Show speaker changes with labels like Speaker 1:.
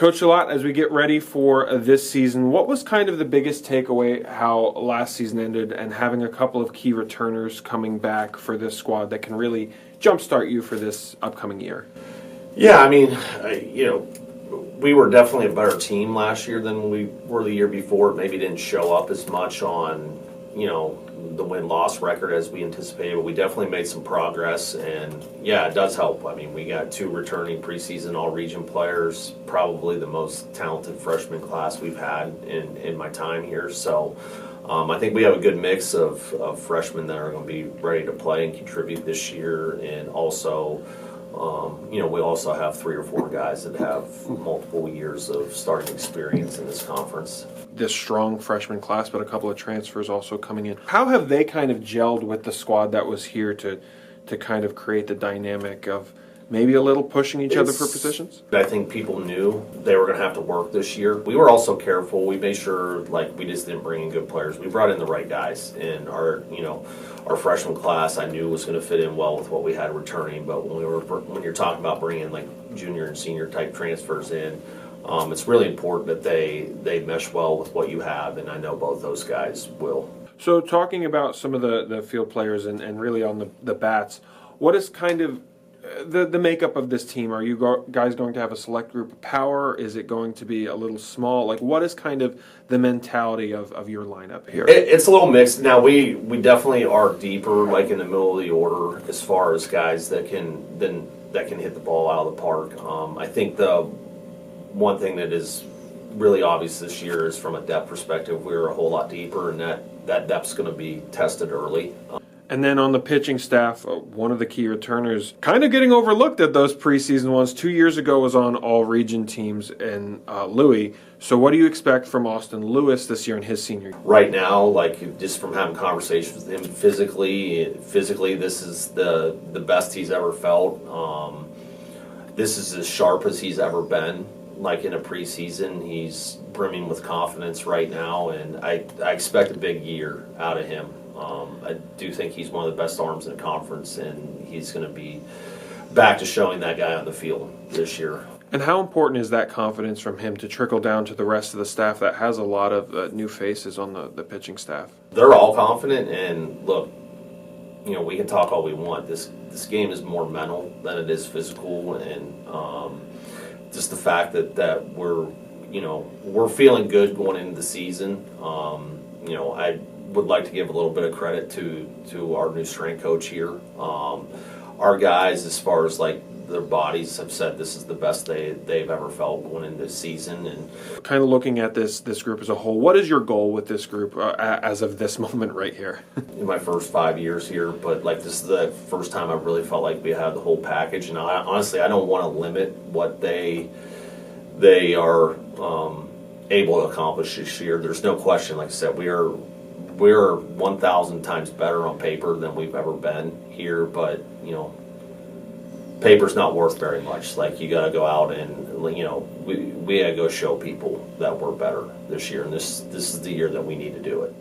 Speaker 1: Coach Chalot, as we get ready for this season, what was kind of the biggest takeaway how last season ended and having a couple of key returners coming back for this squad that can really jumpstart you for this upcoming year?
Speaker 2: Yeah, I mean, we were definitely a better team last year than we were the year before. Maybe didn't show up as much on, the win-loss record as we anticipated, but we definitely made some progress, and yeah, it does help. I mean, we got 2 returning preseason all-region players, probably the most talented freshman class we've had in my time here, so I think we have a good mix of freshmen that are going to be ready to play and contribute this year, and also we also have 3 or 4 guys that have multiple years of starting experience in this conference.
Speaker 1: This strong freshman class, but a couple of transfers also coming in. How have they kind of gelled with the squad that was here to kind of create the dynamic of maybe a little pushing each other for positions?
Speaker 2: I think people knew they were going to have to work this year. We were also careful. We made sure, we just didn't bring in good players. We brought in the right guys, and our freshman class I knew was going to fit in well with what we had returning. But when you're talking about bringing junior and senior type transfers in, it's really important that they mesh well with what you have, and I know both those guys will.
Speaker 1: So talking about some of the field players and really on the bats, what is kind of the makeup of this team? Are you guys going to have a select group of power? Is it going to be a little small? What is kind of the mentality of your lineup here?
Speaker 2: It's a little mixed. Now, we definitely are deeper, in the middle of the order as far as guys that can hit the ball out of the park. I think the one thing that is really obvious this year is from a depth perspective, we're a whole lot deeper, and that depth's going to be tested early.
Speaker 1: And then on the pitching staff, one of the key returners kind of getting overlooked at those preseason ones. 2 years ago was on all region teams in Louis. So what do you expect from Austin Lewis this year in his senior year?
Speaker 2: Right now, just from having conversations with him physically, this is the best he's ever felt. This is as sharp as he's ever been. In a preseason, he's brimming with confidence right now, and I expect a big year out of him. I do think he's one of the best arms in the conference, and he's going to be back to showing that guy on the field this year.
Speaker 1: And how important is that confidence from him to trickle down to the rest of the staff that has a lot of new faces on the pitching staff?
Speaker 2: They're all confident, and look, we can talk all we want. This game is more mental than it is physical, and just the fact that we're feeling good going into the season. I would like to give a little bit of credit to our new strength coach here. Our guys, as far as their bodies, have said this is the best they've ever felt going into the season. And
Speaker 1: kind of looking at this group as a whole, what is your goal with this group as of this moment right here?
Speaker 2: In my first 5 years here, but this is the first time I really felt like we had the whole package. And honestly, I don't want to limit what they are able to accomplish this year. There's no question. Like I said, we're 1,000 times better on paper than we've ever been here, but paper's not worth very much. You got to go out and we got to go show people that we're better this year, and this is the year that we need to do it.